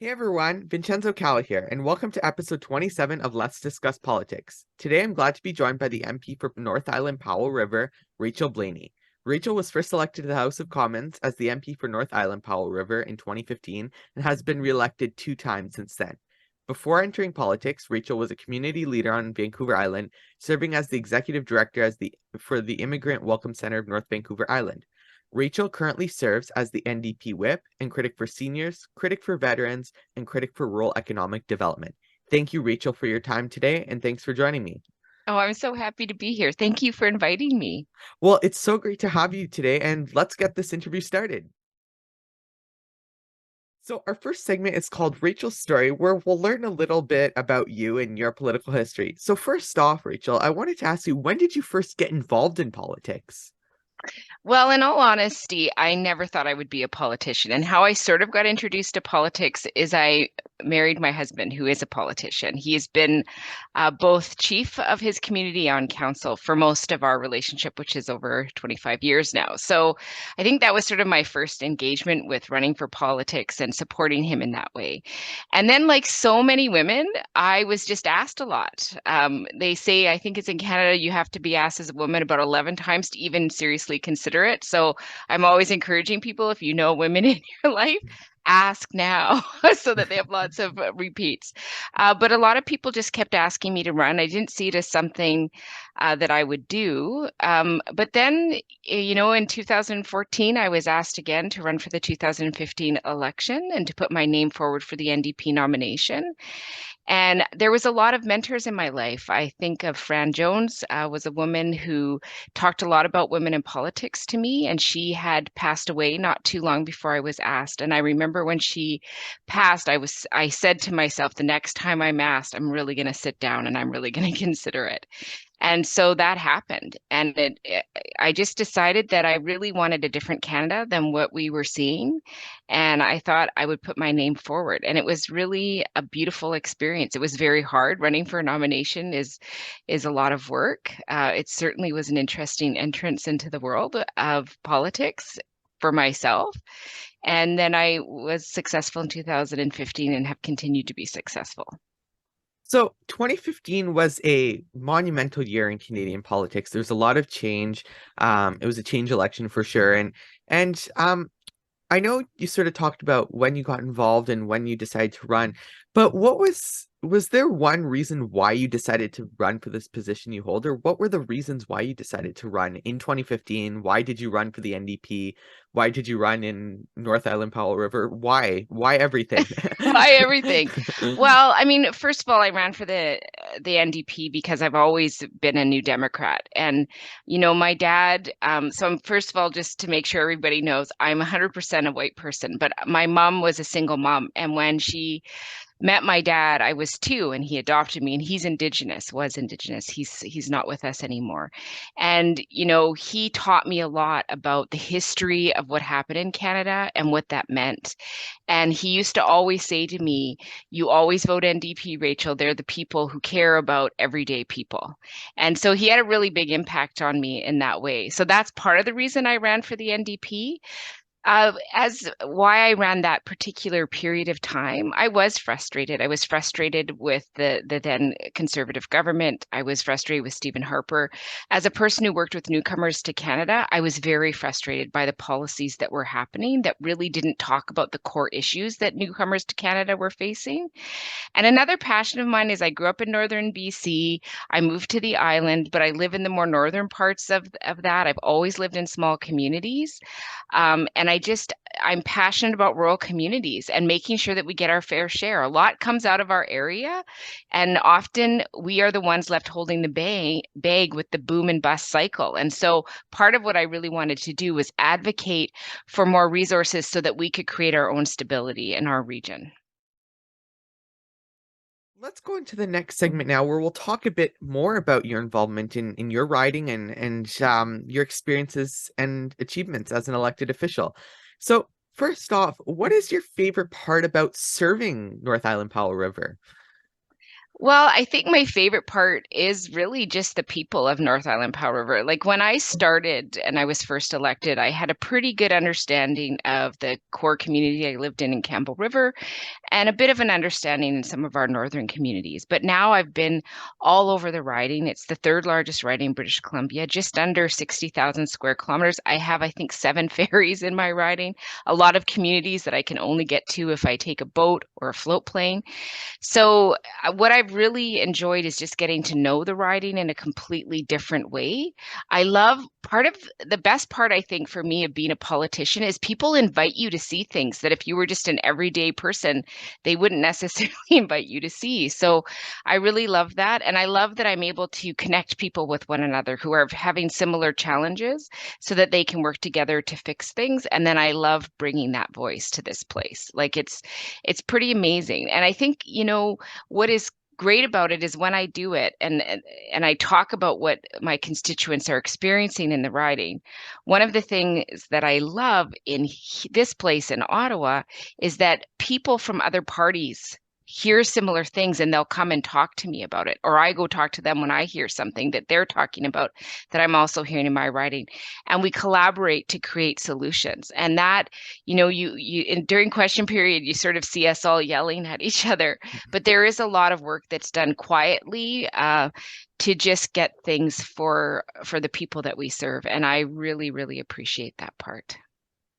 Hey everyone, Vincenzo Calla here, and welcome to episode 27 of Let's Discuss Politics. Today I'm glad to be joined by the MP for North Island Powell River, Rachel Blaney. Rachel was first elected to the House of Commons as the MP for North Island Powell River in 2015 and has been re-elected 2 times since then. Before entering politics, Rachel was a community leader on Vancouver Island, serving as the executive director for the Immigrant Welcome Center of North Vancouver Island. Rachel currently serves as the NDP whip and critic for seniors, critic for veterans, and critic for rural economic development. Thank you, Rachel, for your time today, and thanks for joining me. Oh, I'm so happy to be here. Thank you for inviting me. Well, it's so great to have you today, and let's get this interview started. So, our first segment is called Rachel's Story, where we'll learn a little bit about you and your political history. So, first off, Rachel, I wanted to ask you, when did you first get involved in politics? Well, in all honesty, I never thought I would be a politician. And how I sort of got introduced to politics is I married my husband, who is a politician. He has been both chief of his community on council for most of our relationship, which is over 25 years now. So I think that was sort of my first engagement with running for politics and supporting him in that way. And then, like so many women, I was just asked a lot. They say, I think it's in Canada, you have to be asked as a woman about 11 times to even seriously consider it. So I'm always encouraging people, if you know women in your life, ask now so that they have lots of repeats. But a lot of people just kept asking me to run. I didn't see it as something that I would do. But then, in 2014, I was asked again to run for the 2015 election and to put my name forward for the NDP nomination. And there was a lot of mentors in my life. I think of Fran Jones, was a woman who talked a lot about women in politics to me, and she had passed away not too long before I was asked. And I remember when she passed, I said to myself, the next time I'm asked, I'm really going to sit down and I'm really going to consider it. And so that happened. And I just decided that I really wanted a different Canada than what we were seeing. And I thought I would put my name forward. And it was really a beautiful experience. It was very hard. Running for a nomination is a lot of work. It certainly was an interesting entrance into the world of politics for myself. And then I was successful in 2015 and have continued to be successful. So 2015 was a monumental year in Canadian politics. There's a lot of change. It was a change election for sure. And I know you sort of talked about when you got involved and when you decided to run, but was there one reason why you decided to run for this position you hold, or what were the reasons why you decided to run in 2015? Why did you run for the NDP? Why did you run in North Island Powell River? Why? Why everything? Why everything? Well, I mean, first of all, I ran for the NDP because I've always been a New Democrat, and my dad. First of all, just to make sure everybody knows, I'm 100% a white person, but my mom was a single mom, and when she met my dad, I was two, and he adopted me, and he's indigenous, was indigenous. He's not with us anymore. And he taught me a lot about the history of what happened in Canada and what that meant. And he used to always say to me, "You always vote NDP, Rachel. They're the people who care about everyday people." And so he had a really big impact on me in that way. So that's part of the reason I ran for the NDP. As why I ran that particular period of time, I was frustrated. I was frustrated with the then conservative government. I was frustrated with Stephen Harper. As a person who worked with newcomers to Canada, I was very frustrated by the policies that were happening that really didn't talk about the core issues that newcomers to Canada were facing. And another passion of mine is I grew up in northern BC. I moved to the island, but I live in the more northern parts of that. I've always lived in small communities. And I'm passionate about rural communities and making sure that we get our fair share. A lot comes out of our area, and often we are the ones left holding the bag with the boom and bust cycle. And so part of what I really wanted to do was advocate for more resources so that we could create our own stability in our region. Let's go into the next segment now, where we'll talk a bit more about your involvement in your riding and your experiences and achievements as an elected official. So, first off, what is your favorite part about serving North Island Powell River? Well, I think my favorite part is really just the people of North Island Powell River. Like when I started and I was first elected, I had a pretty good understanding of the core community I lived in Campbell River and a bit of an understanding in some of our northern communities. But now I've been all over the riding. It's the third largest riding in British Columbia, just under 60,000 square kilometers. I have, I think, 7 ferries in my riding, a lot of communities that I can only get to if I take a boat or a float plane. So, what I've really enjoyed is just getting to know the riding in a completely different way. I love part of the best part, I think, for me of being a politician is people invite you to see things that if you were just an everyday person, they wouldn't necessarily invite you to see. So, I really love that. And I love that I'm able to connect people with one another who are having similar challenges so that they can work together to fix things. And then I love bringing that voice to this place. Like it's pretty amazing. And I think, what is great about it is when I do it and I talk about what my constituents are experiencing in the riding, one of the things that I love in this place in Ottawa is that people from other parties hear similar things and they'll come and talk to me about it. Or I go talk to them when I hear something that they're talking about that I'm also hearing in my writing. And we collaborate to create solutions. And that during question period, you sort of see us all yelling at each other, but there is a lot of work that's done quietly to just get things for the people that we serve, and I really, really appreciate that part.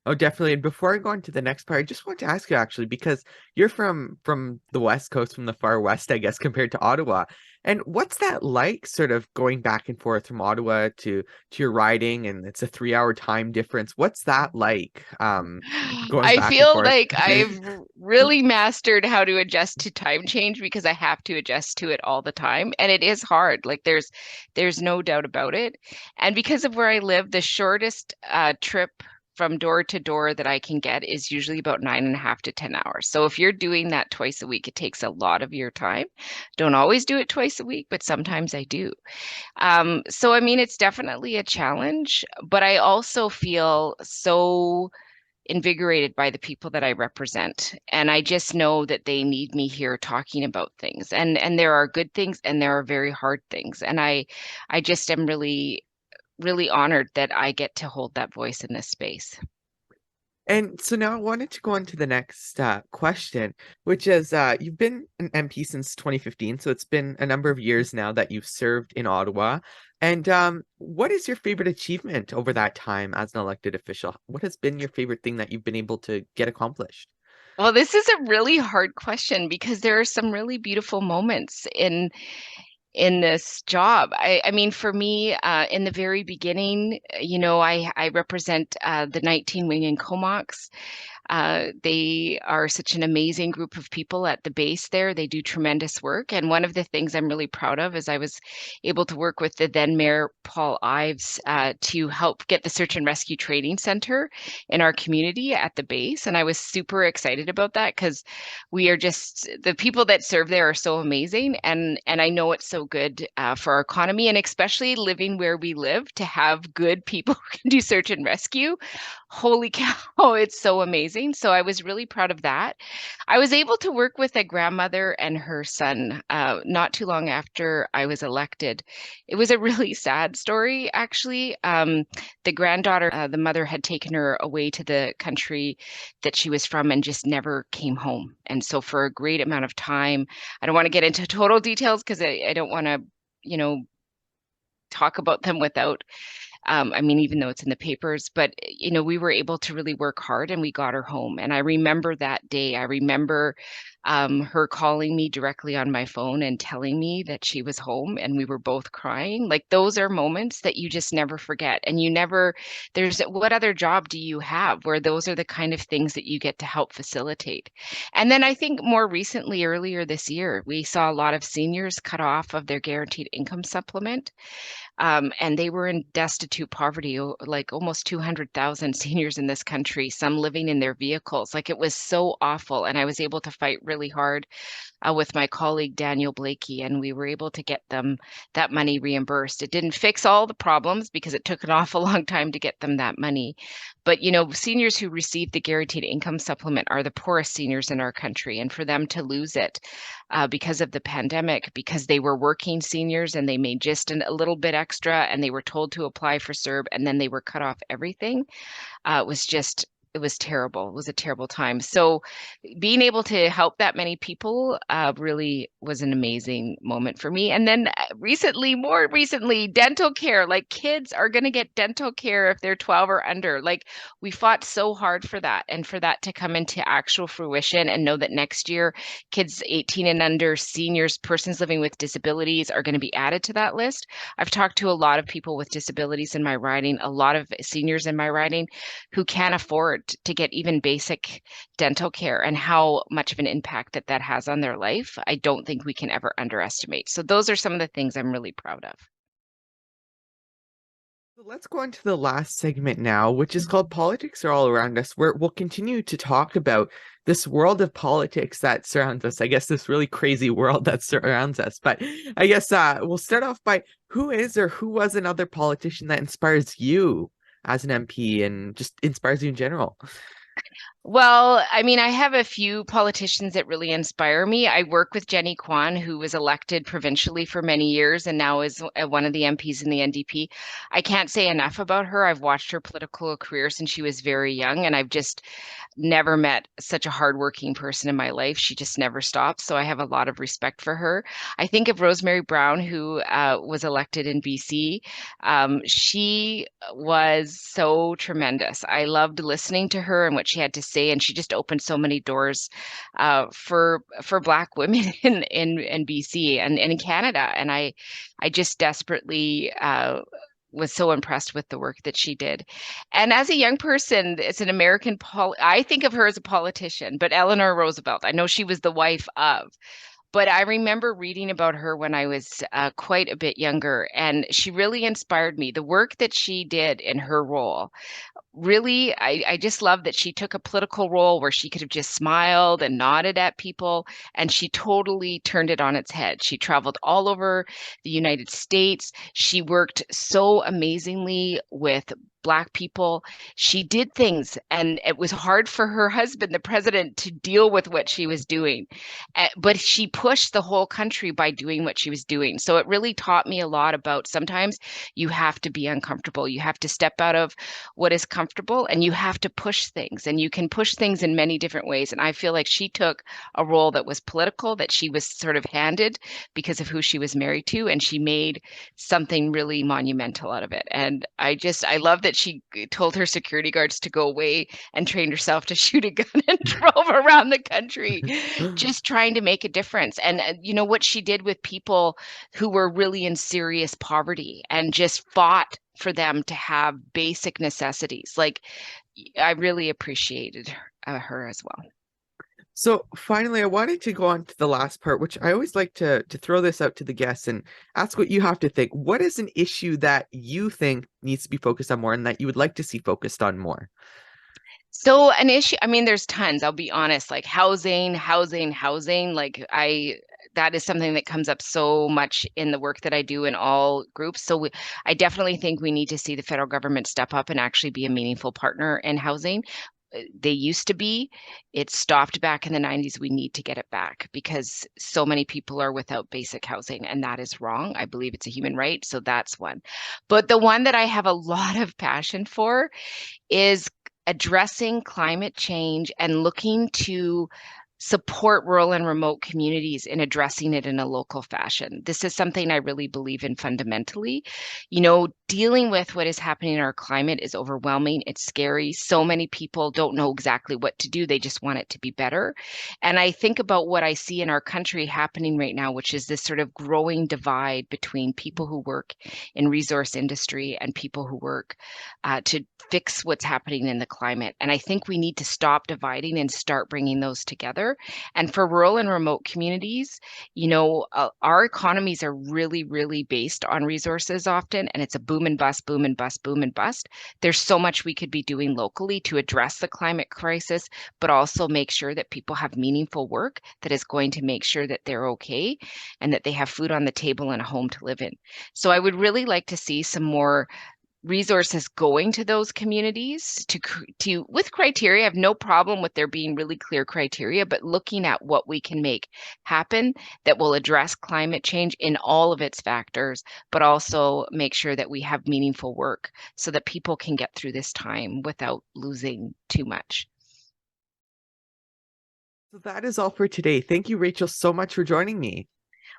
Oh, definitely. And before I go on to the next part, I just want to ask you actually, because you're from the West Coast, from the far West, I guess, compared to Ottawa. And what's that like, sort of going back and forth from Ottawa to your riding, and it's a 3 hour time difference. What's that like? Going I back and feel forth? like I've really mastered how to adjust to time change because I have to adjust to it all the time, and it is hard. Like there's no doubt about it. And because of where I live, the shortest trip from door to door that I can get is usually about 9.5 to 10 hours. So if you're doing that twice a week, it takes a lot of your time. Don't always do it twice a week, but sometimes I do. So I mean, it's definitely a challenge, but I also feel so invigorated by the people that I represent. And I just know that they need me here talking about things. And there are good things and there are very hard things. And I just am really, really honored that I get to hold that voice in this space. And so now I wanted to go on to the next question, which is you've been an MP since 2015, so it's been a number of years now that you've served in Ottawa. And what is your favorite achievement over that time as an elected official? What has been your favorite thing that you've been able to get accomplished? Well, this is a really hard question because there are some really beautiful moments in this job. I mean, for me, in the very beginning, I represent the 19 Wing and Comox. They are such an amazing group of people at the base there. They do tremendous work. And one of the things I'm really proud of is I was able to work with the then Mayor Paul Ives to help get the Search and Rescue Training Center in our community at the base. And I was super excited about that because we are just the people that serve there are so amazing. And I know it's so good for our economy and especially living where we live to have good people who can do search and rescue. Holy cow, it's so amazing. So I was really proud of that. I was able to work with a grandmother and her son not too long after I was elected. It was a really sad story, actually. The granddaughter, the mother had taken her away to the country that she was from and just never came home. And so for a great amount of time, I don't want to get into total details because I don't want to, talk about them without I mean, even though it's in the papers, but we were able to really work hard and we got her home. And I remember that day. I remember her calling me directly on my phone and telling me that she was home and we were both crying. Like those are moments that you just never forget. And what other job do you have where those are the kind of things that you get to help facilitate? And then I think more recently, earlier this year, we saw a lot of seniors cut off of their guaranteed income supplement and they were in destitute poverty, like almost 200,000 seniors in this country, some living in their vehicles. Like it was so awful. And I was able to fight really really hard with my colleague Daniel Blakey, and we were able to get them that money reimbursed. It didn't fix all the problems because it took an awful long time to get them that money. But seniors who receive the guaranteed income supplement are the poorest seniors in our country, and for them to lose it because of the pandemic, because they were working seniors and they made just a little bit extra, and they were told to apply for CERB, and then they were cut off everything. It was terrible. It was a terrible time. So being able to help that many people really was an amazing moment for me. And then more recently, dental care. Like, kids are going to get dental care if they're 12 or under. Like, we fought so hard for that, and for that to come into actual fruition, and know that next year kids 18 and under, seniors, persons living with disabilities are going to be added to that list. I've talked to a lot of people with disabilities in my riding, a lot of seniors in my riding who can't afford to get even basic dental care, and how much of an impact that has on their life, I don't think we can ever underestimate. So those are some of the things I'm really proud of. Let's go on to the last segment now, which is called Politics Are All Around Us, where we'll continue to talk about this world of politics that surrounds us. I guess this really crazy world that surrounds us. But I guess we'll start off by who is or who was another politician that inspires you as an MP and just inspires you in general? Well, I mean, I have a few politicians that really inspire me. I work with Jenny Kwan, who was elected provincially for many years and now is one of the MPs in the NDP. I can't say enough about her. I've watched her political career since she was very young, and I've just never met such a hardworking person in my life. She just never stops. So I have a lot of respect for her. I think of Rosemary Brown, who was elected in BC. She was so tremendous. I loved listening to her and what she had to say, and she just opened so many doors for Black women in BC and in Canada. And I just desperately was so impressed with the work that she did. And as a young person, as an American, I think of her as a politician, but Eleanor Roosevelt, I know she was the wife of. But I remember reading about her when I was quite a bit younger, and she really inspired me. The work that she did in her role, really, I just love that she took a political role where she could have just smiled and nodded at people, and she totally turned it on its head. She traveled all over the United States. She worked so amazingly with Black people. She did things, and it was hard for her husband, the president, to deal with what she was doing. But she pushed the whole country by doing what she was doing. So it really taught me a lot about sometimes you have to be uncomfortable. You have to step out of what is comfortable, and you have to push things, and you can push things in many different ways. And I feel like she took a role that was political, that she was sort of handed because of who she was married to, and she made something really monumental out of it. And I love that she told her security guards to go away and trained herself to shoot a gun and drove around the country just trying to make a difference. And what she did with people who were really in serious poverty, and just fought for them to have basic necessities. Like, I really appreciated her as well. So finally, I wanted to go on to the last part, which I always like to throw this out to the guests and ask what you have to think. What is an issue that you think needs to be focused on more and that you would like to see focused on more? So an issue, I mean, there's tons, I'll be honest, like housing. Like, that is something that comes up so much in the work that I do in all groups. So I definitely think we need to see the federal government step up and actually be a meaningful partner in housing. They used to be. It stopped back in the 90s. We need to get it back because so many people are without basic housing, and that is wrong. I believe it's a human right. So that's one. But the one that I have a lot of passion for is addressing climate change and looking to support rural and remote communities in addressing it in a local fashion. This is something I really believe in fundamentally. Dealing with what is happening in our climate is overwhelming. It's scary. So many people don't know exactly what to do. They just want it to be better. And I think about what I see in our country happening right now, which is this sort of growing divide between people who work in resource industry and people who work to fix what's happening in the climate. And I think we need to stop dividing and start bringing those together. future. And for rural and remote communities, our economies are really, really based on resources often, and it's a boom and bust, boom and bust, boom and bust. There's so much we could be doing locally to address the climate crisis, but also make sure that people have meaningful work that is going to make sure that they're okay and that they have food on the table and a home to live in. So I would really like to see some more resources going to those communities to with criteria. I have no problem with there being really clear criteria, but looking at what we can make happen that will address climate change in all of its factors, but also make sure that we have meaningful work so that people can get through this time without losing too much. So that is all for today. Thank you, Rachel, so much for joining me.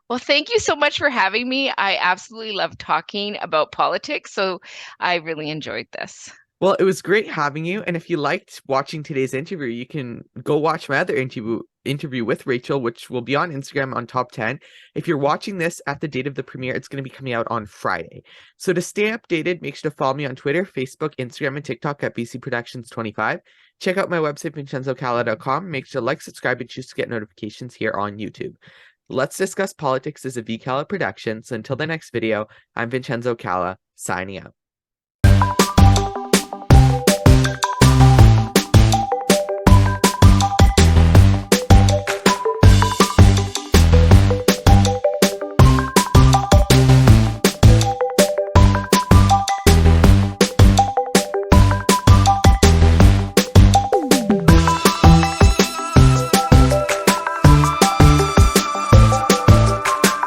Well, thank you so much for having me. I absolutely love talking about politics, so I really enjoyed this. Well, it was great having you. And if you liked watching today's interview, you can go watch my other interview with Rachel, which will be on Instagram on Top 10. If you're watching this at the date of the premiere, it's going to be coming out on Friday. So to stay updated, make sure to follow me on Twitter, Facebook, Instagram, and TikTok at BC Productions 25. Check out my website, vincenzocalla.com. Make sure to like, subscribe, and choose to get notifications here on YouTube. Let's Discuss Politics is a VCalla production. So until the next video, I'm Vincenzo Calla, signing out.